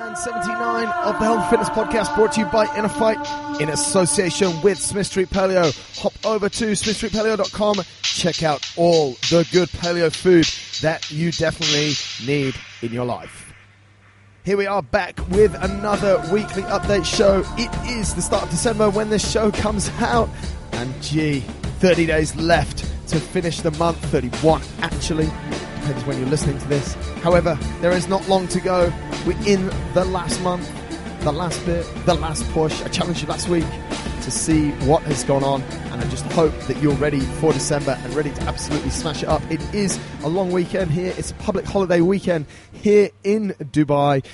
episode 79 of the Health and Fitness Podcast, brought to you by InnerFight in association with Smith Street Paleo. Hop over to smithstreetpaleo.com, check out all the good paleo food that you definitely need in your life. Here we are back with another weekly update show. It is the start of December when this show comes out, and 30 days left to finish the month. 31 actually, depends when you're listening to this. However, there is not long to go. We're in the last month, the last bit, the last push. I challenged you last week to see what has gone on, and I just hope that you're ready for December and ready to absolutely smash it up. It is a long weekend here. It's a public holiday weekend here in Dubai.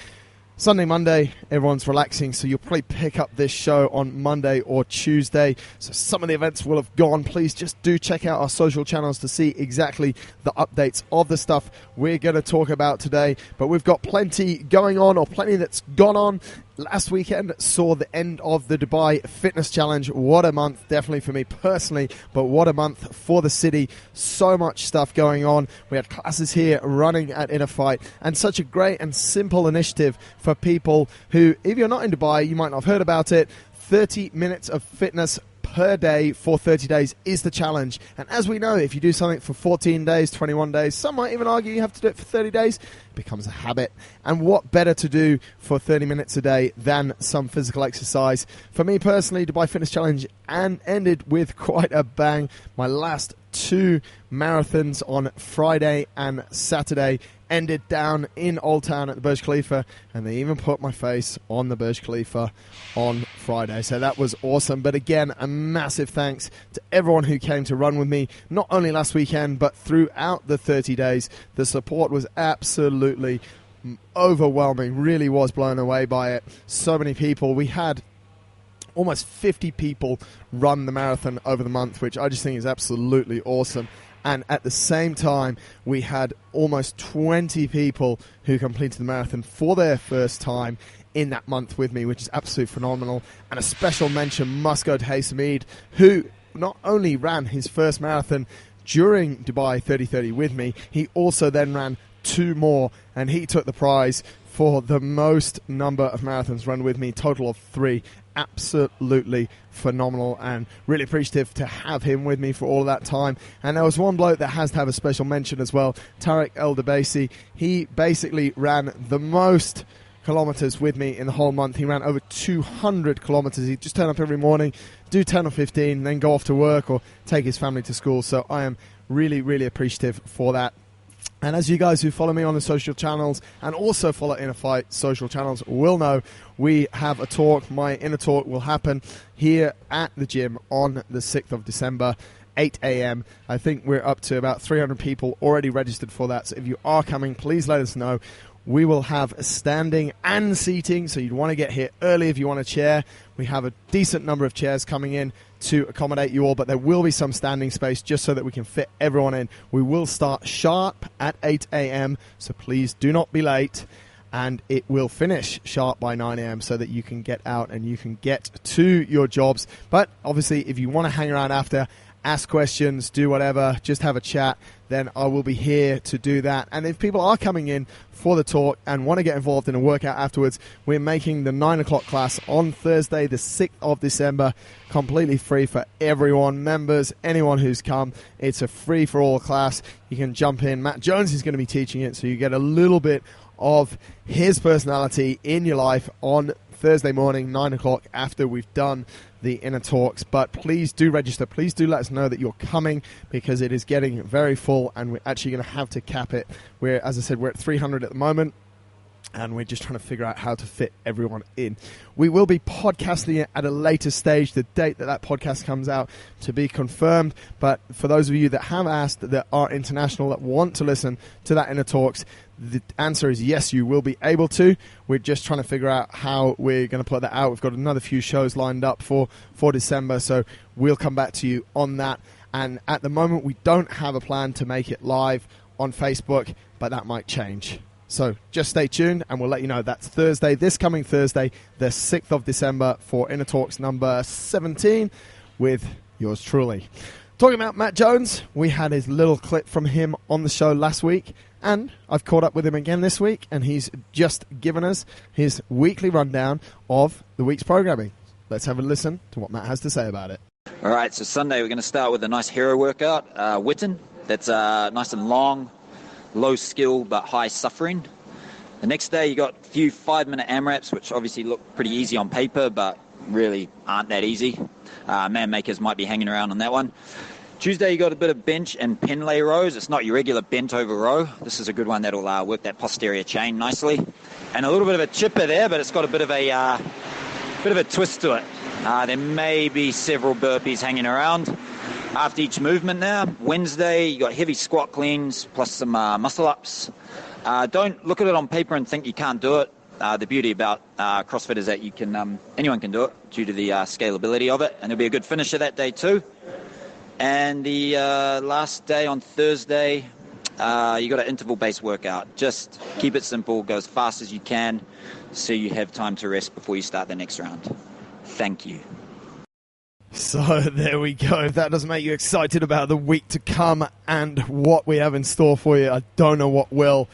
Sunday, Monday, everyone's relaxing, so you'll probably pick up this show on Monday or Tuesday. So some of the events will have gone. Please just do check out our social channels to see exactly the updates of the stuff we're going to talk about today. But we've got plenty going on, or plenty that's gone on. Last weekend saw the end of the Dubai Fitness Challenge. What a month, definitely for me personally, but what a month for the city. So much stuff going on. We had classes here running at InnerFight, and such a great and simple initiative for people who, if you're not in Dubai, you might not have heard about it. 30 minutes of fitness per day for 30 days is the challenge. And as we know, if you do something for 14 days, 21 days, some might even argue you have to do it for 30 days, it becomes a habit. And what better to do for 30 minutes a day than some physical exercise? For me personally, Dubai Fitness Challenge ended with quite a bang. My last two marathons on Friday and Saturday ended down in Old Town at the Burj Khalifa, and they even put my face on the Burj Khalifa on Friday. So that was awesome. But again, a massive thanks to everyone who came to run with me, not only last weekend, but throughout the 30 days. The support was absolutely overwhelming. Really was blown away by it. So many people. We had almost 50 people run the marathon over the month, which I just think is absolutely awesome. And at the same time, we had almost 20 people who completed the marathon for their first time in that month with me, which is absolutely phenomenal. And a special mention must go to Haysamid, who not only ran his first marathon during Dubai 3030 with me, he also then ran two more, and he took the prize for the most number of marathons run with me, total of 3. Absolutely phenomenal, and really appreciative to have him with me for all of that time. And there was one bloke that has to have a special mention as well, Tarek El Dabasi. He basically ran the most kilometers with me in the whole month. He ran over 200 kilometers. He'd just turn up every morning, do 10 or 15, then go off to work or take his family to school. So I am really, really appreciative for that. And as you guys who follow me on the social channels and also follow InnerFight social channels will know, we have a talk. My Inner Talk will happen here at the gym on the 6th of December, 8 a.m. I think we're up to about 300 people already registered for that. So if you are coming, please let us know. We will have standing and seating, so you'd want to get here early if you want a chair. We have a decent number of chairs coming in to accommodate you all, but there will be some standing space just so that we can fit everyone in. We will start sharp at 8 a.m., so please do not be late, and it will finish sharp by 9 a.m. so that you can get out and you can get to your jobs. But obviously, if you want to hang around after, ask questions, do whatever, just have a chat, then I will be here to do that. And if people are coming in for the talk and want to get involved in a workout afterwards, we're making the 9 o'clock class on Thursday, the 6th of December, completely free for everyone, members, anyone who's come. It's a free-for-all class. You can jump in. Matt Jones is going to be teaching it, so you get a little bit of his personality in your life on Thursday morning, 9 o'clock, after we've done the Inner Talks. But please do register. Please do let us know that you're coming, because it is getting very full and we're actually going to have to cap it. As I said, we're at 300 at the moment, and we're just trying to figure out how to fit everyone in. We will be podcasting it at a later stage. The date that podcast comes out to be confirmed. But for those of you that have asked, that are international, that want to listen to that Inner Talks, the answer is yes, you will be able to. We're just trying to figure out how we're going to put that out. We've got another few shows lined up for December, so we'll come back to you on that. And at the moment, we don't have a plan to make it live on Facebook, but that might change. So just stay tuned and we'll let you know. That's Thursday, this coming Thursday, the 6th of December, for Inner Talks number 17 with yours truly. Talking about Matt Jones, we had his little clip from him on the show last week, And I've caught up with him again this week, and he's just given us his weekly rundown of the week's programming. Let's have a listen to what Matt has to say about it. All right, so Sunday we're going to start with a nice hero workout, Witten. That's nice and long, low skill but high suffering. The next day you got a few 5-minute AMRAPs, which obviously look pretty easy on paper, but really aren't that easy. Man makers might be hanging around on that one. Tuesday you got a bit of bench and pen lay rows. It's not your regular bent over row. This is a good one that'll work that posterior chain nicely. And a little bit of a chipper there, but it's got a bit of a twist to it. There may be several burpees hanging around after each movement now. Wednesday you got heavy squat cleans plus some muscle ups. Don't look at it on paper and think you can't do it. The beauty about CrossFit is that you can anyone can do it due to the scalability of it, and there'll be a good finisher that day too. And the last day on Thursday, you got an interval-based workout. Just keep it simple, go as fast as you can, so you have time to rest before you start the next round. Thank you. So there we go. If that doesn't make you excited about the week to come and what we have in store for you, I don't know what will,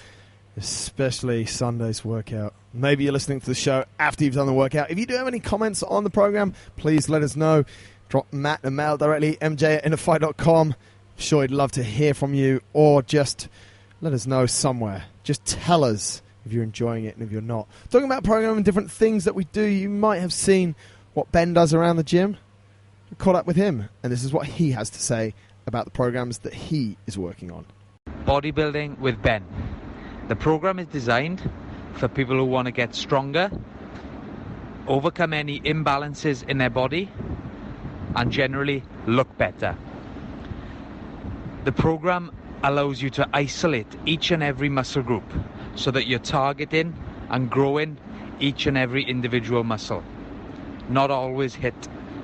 especially Sunday's workout. Maybe you're listening to the show after you've done the workout. If you do have any comments on the program, please let us know. Drop Matt a mail directly, mj@innerfight.com. I'm sure he'd love to hear from you, or just let us know somewhere. Just tell us if you're enjoying it and if you're not. Talking about program and different things that we do, you might have seen what Ben does around the gym. I caught up with him, and this is what he has to say about the programs that he is working on. Bodybuilding with Ben. The program is designed for people who want to get stronger, overcome any imbalances in their body, and generally look better. The program allows you to isolate each and every muscle group so that you're targeting and growing each and every individual muscle, not always hit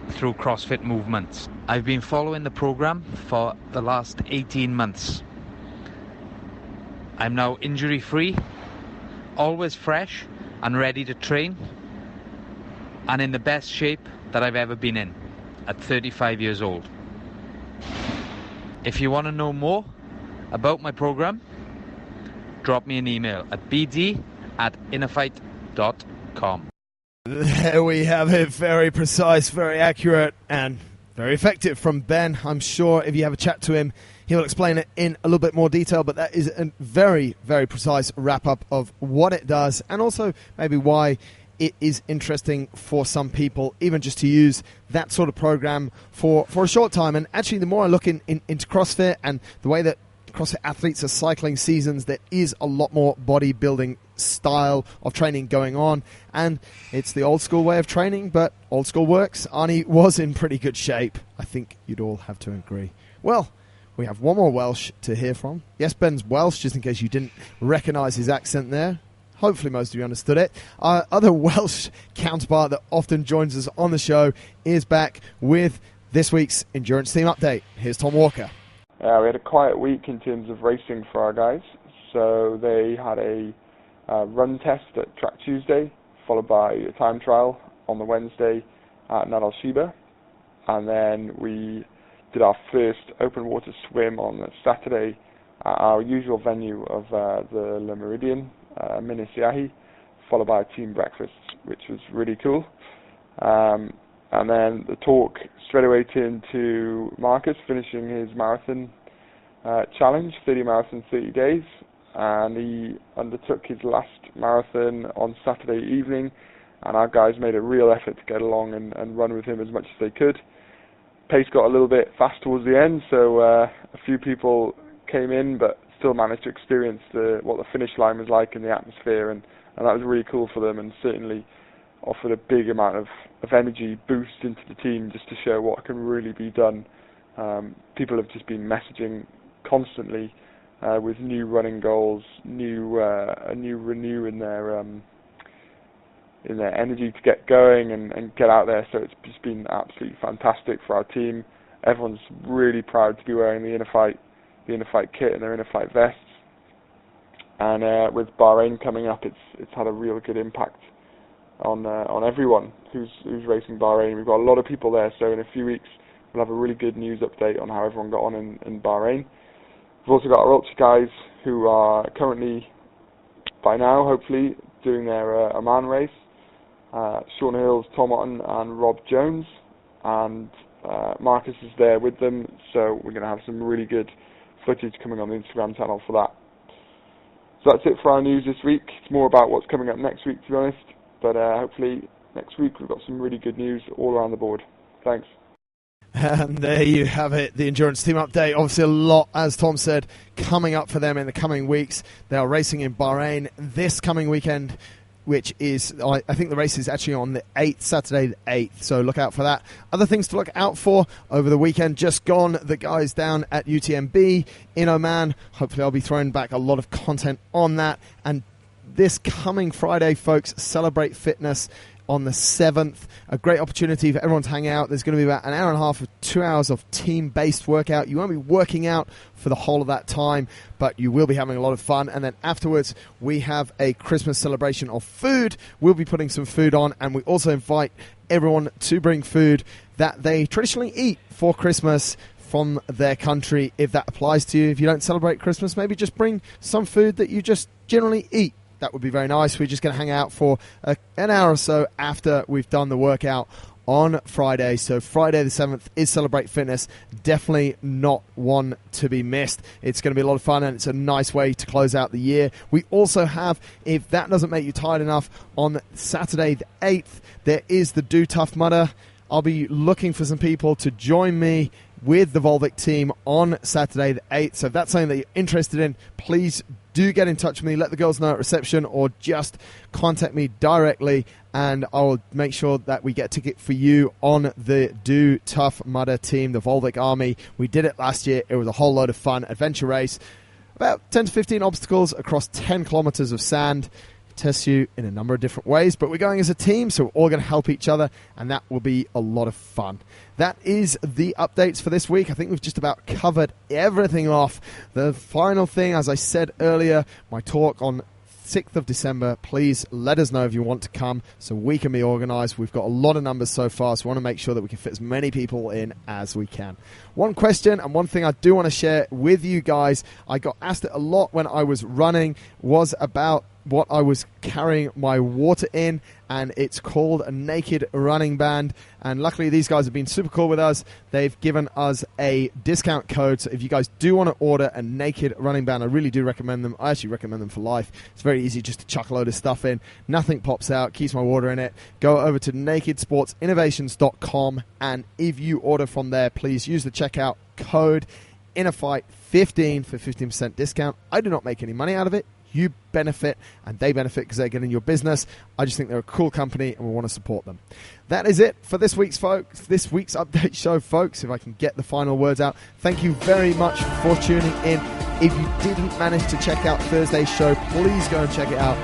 through CrossFit movements. I've been following the program for the last 18 months. I'm now injury-free, always fresh and ready to train, and in the best shape that I've ever been in at 35 years old. If you want to know more about my program, drop me an email at bd@innerfight.com. There we have it. Very precise, very accurate, and very effective from Ben. I'm sure if you have a chat to him, he'll explain it in a little bit more detail, but that is a very, very precise wrap-up of what it does, and also maybe why it is interesting for some people, even just to use that sort of program for a short time. And actually, the more I look into CrossFit and the way that CrossFit athletes are cycling seasons, there is a lot more bodybuilding style of training going on, and it's the old school way of training, but old school works. Arnie was in pretty good shape. I think you'd all have to agree. Well, we have one more Welsh to hear from. Yes, Ben's Welsh, just in case you didn't recognise his accent there. Hopefully most of you understood it. Our other Welsh counterpart that often joins us on the show is back with this week's Endurance Team Update. Here's Tom Walker. We had a quiet week in terms of racing for our guys. So they had a run test at Track Tuesday, followed by a time trial on the Wednesday at Nadal Sheba. And then we did our first open water swim on the Saturday at our usual venue of the Le Méridien, Minisiahi, followed by a team breakfast, which was really cool. And then the talk straight away turned to Marcus finishing his marathon challenge, 30 marathon, 30 days. And he undertook his last marathon on Saturday evening, and our guys made a real effort to get along and run with him as much as they could. Pace got a little bit fast towards the end, so a few people came in, but still managed to experience what the finish line was like in the atmosphere, and that was really cool for them, and certainly offered a big amount of energy boost into the team just to show what can really be done. People have just been messaging constantly with new running goals, a new renew in their energy to get going and get out there. So it's just been absolutely fantastic for our team. Everyone's really proud to be wearing the InnerFight kit and their InnerFight vests. And with Bahrain coming up, it's had a real good impact on everyone who's racing Bahrain. We've got a lot of people there, so in a few weeks we'll have a really good news update on how everyone got on in Bahrain. We've also got our ultra guys who are currently, by now, hopefully, doing their Oman race. Sean Hills, Tom Otten and Rob Jones, and Marcus is there with them, so we're going to have some really good footage coming on the Instagram channel for that. So that's it for our news this week. It's more about what's coming up next week, to be honest, but hopefully next week we've got some really good news all around the board. Thanks. And there you have it, the endurance team update. Obviously a lot, as Tom said, coming up for them in the coming weeks. They are racing in Bahrain this coming weekend, which is, I think the race is actually on the 8th, Saturday the 8th, so look out for that. Other things to look out for over the weekend, just gone, the guys down at UTMB in Oman. Hopefully I'll be throwing back a lot of content on that. And this coming Friday, folks, Celebrate Fitness on the 7th. A great opportunity for everyone to hang out. There's going to be about an hour and a half of 2 hours of team-based workout. You won't be working out for the whole of that time, but you will be having a lot of fun. And then afterwards, we have a Christmas celebration of food. We'll be putting some food on, and we also invite everyone to bring food that they traditionally eat for Christmas from their country, if that applies to you. If you don't celebrate Christmas, maybe just bring some food that you just generally eat. That would be very nice. We're just going to hang out for an hour or so after we've done the workout on Friday. So Friday the 7th is Celebrate Fitness. Definitely not one to be missed. It's going to be a lot of fun, and it's a nice way to close out the year. We also have, if that doesn't make you tired enough, on Saturday the 8th, there is the Do Tough Mudder. I'll be looking for some people to join me with the Volvic team on Saturday the 8th. So if that's something that you're interested in, please do get in touch with me. Let the girls know at reception, or just contact me directly, and I'll make sure that we get a ticket for you on the Do Tough Mudder team, the Volvic Army. We did it last year. It was a whole load of fun. Adventure race. About 10 to 15 obstacles across 10 kilometers of sand. Tests you in a number of different ways, but we're going as a team, so we're all going to help each other, and that will be a lot of fun. That is the updates for this week. I think we've just about covered everything off. The final thing, as I said earlier, my talk on 6th of December, please let us know if you want to come so we can be organised. We've got a lot of numbers so far, so we want to make sure that we can fit as many people in as we can. One question and one thing I do want to share with you guys, I got asked it a lot when I was running, was about what I was carrying my water in, and it's called a naked running band. And luckily these guys have been super cool with us. They've given us a discount code, so if you guys do want to order a naked running band, I really do recommend them. I actually recommend them for life. It's very easy just to chuck a load of stuff in, nothing pops out, keeps my water in it. Go over to nakedsportsinnovations.com, and if you order from there, please use the checkout code InnerFight15 for 15% discount. I do not make any money out of it. You benefit, and they benefit because they're getting your business. I just think they're a cool company, and we want to support them. That is it for this week's update show, folks. If I can get the final words out, thank you very much for tuning in. If you didn't manage to check out Thursday's show, please go and check it out.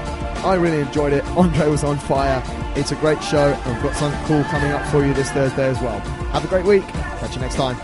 I really enjoyed it. Andre was on fire. It's a great show, and we've got something cool coming up for you this Thursday as well. Have a great week. Catch you next time.